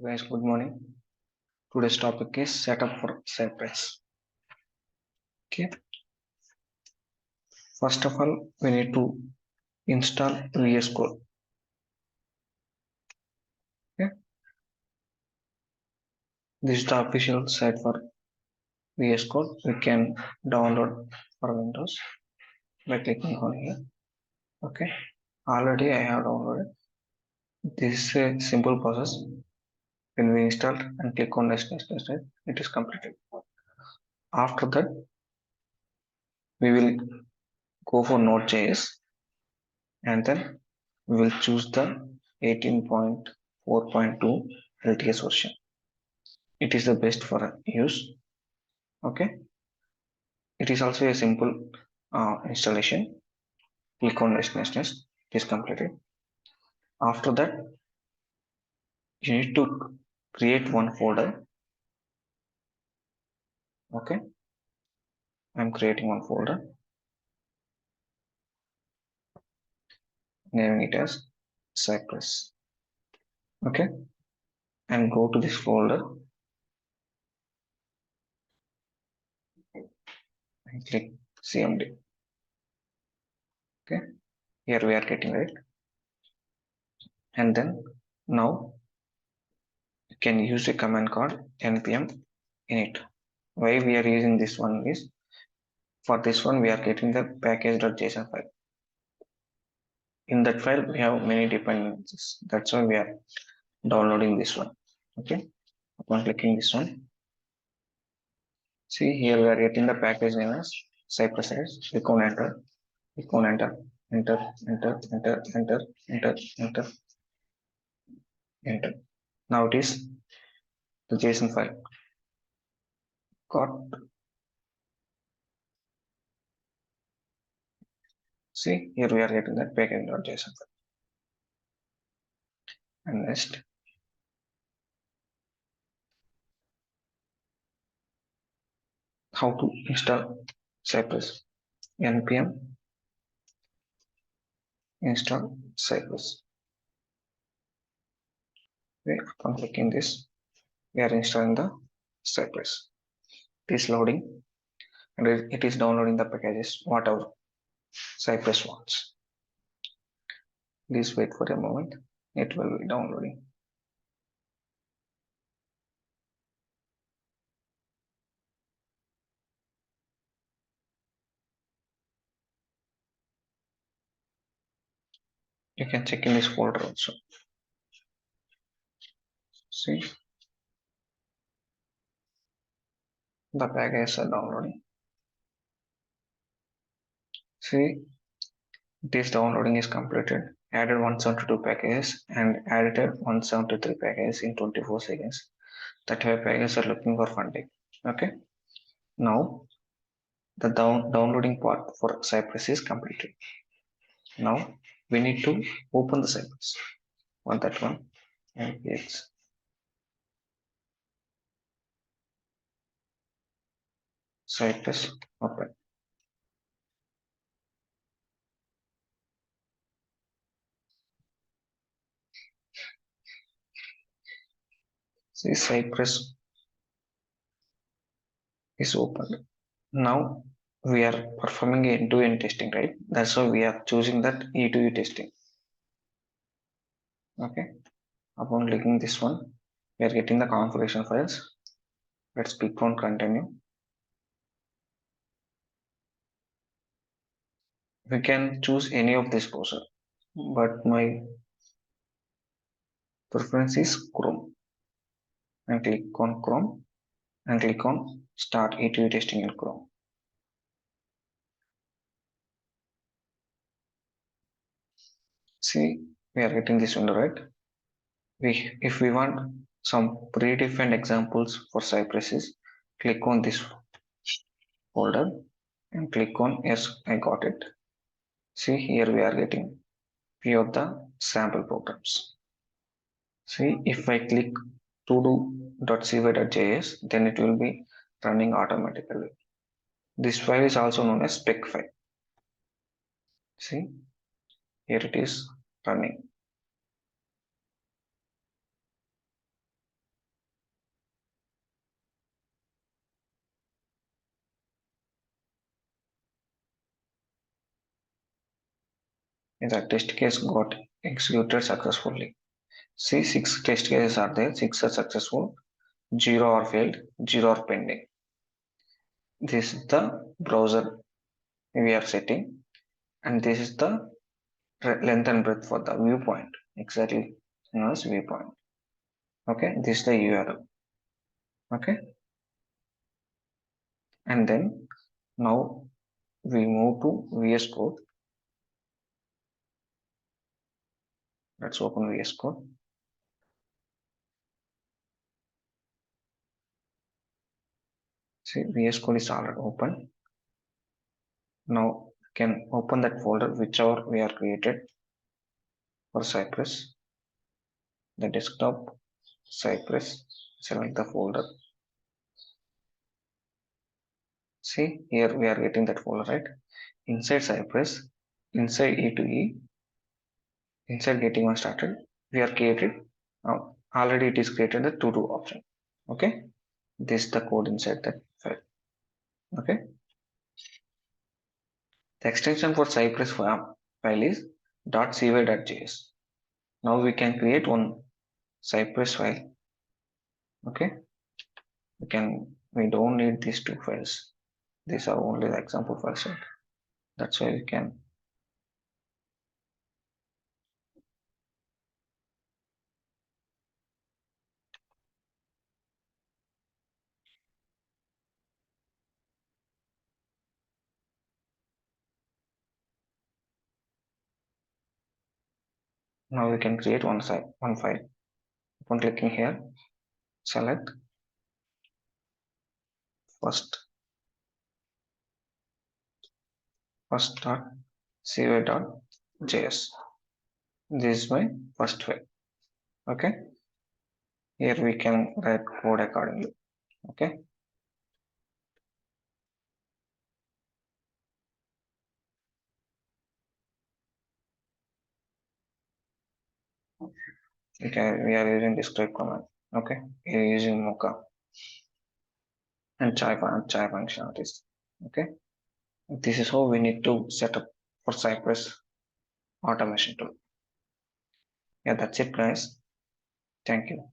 Guys, good morning. Today's topic is setup for Cypress. Okay. First of all, we need to install VS Code. Okay. This is the official site for VS Code. We can download for Windows by clicking on here. Okay. Already I have downloaded. This is a simple process. When we install and click on next, it is completed. After that, we will go for Node.js and then we will choose the 18.4.2 LTS version. It is the best for use. Okay. It is also a simple installation. Click on next. It is completed. After that, you need to create one folder. Okay. I'm creating one folder. Naming it as Cypress. Okay. And go to this folder and click CMD. Okay. Here we are getting it. And then now you can use a command called npm init. Why we are using this one is for this one we are getting the package.json file. In that file we have many dependencies. That's why we are downloading this one. Okay. Upon clicking this one, see here we are getting the package name as Cypress. Click on enter. Click on enter. Enter. Now it is the JSON file. Got. See here we are getting that package.json file. And next, how to install Cypress. npm install Cypress. Okay, upon clicking this, we are installing the Cypress. It is loading and it is downloading the packages whatever Cypress wants. Please wait for a moment. It will be downloading. You can check in this folder also. See, the packages are downloading. See, this downloading is completed. Added 172 packages and added 173 packages in 24 seconds. That way packages are looking for funding. Okay. Now the downloading part for Cypress is completed. Now we need to open the Cypress. On that one, npx Cypress open. See, Cypress is open. Now we are performing end-to-end testing, right? That's why we are choosing that E2E testing. Okay. Upon clicking this one, we are getting the configuration files. Let's click on continue. We can choose any of this browser, but my preference is Chrome. And click on Chrome and click on start E2E testing in Chrome. See, we are getting this window, right? If we want some predefined examples for Cypresses, click on this folder and click on yes, I got it. See, here we are getting few of the sample programs. See, if I click todo.cy.js, then it will be running automatically. This file is also known as spec file. See, here it is running. The test case got executed successfully. See, 6 test cases are there, 6 are successful, 0 are failed, 0 are pending. This is the browser we are setting, and this is the length and breadth for the viewpoint, exactly known as viewpoint. Okay, this is the URL. Okay, and then now we move to VS Code. Let's open VS Code. See, VS Code is already open. Now we can open that folder whichever we are created for Cypress, the desktop, Cypress, select the folder. See, here we are getting that folder, right? Inside Cypress, inside E to E, inside getting one started, we are created. Already it is created the to do option. Okay, this is the code inside that file. Okay, the extension for Cypress file is .cy.js. Now we can create one Cypress file. Okay, we don't need these two files. These are only the example files. Right? That's why now we can create one file. Upon clicking here, select first cy.js. This is my first file. Okay, here we can write code accordingly. Okay, we are using describe command. Okay, we are using mocha and chai functionalities. Okay, this is how we need to set up for Cypress automation tool. Yeah, that's it, guys. Thank you.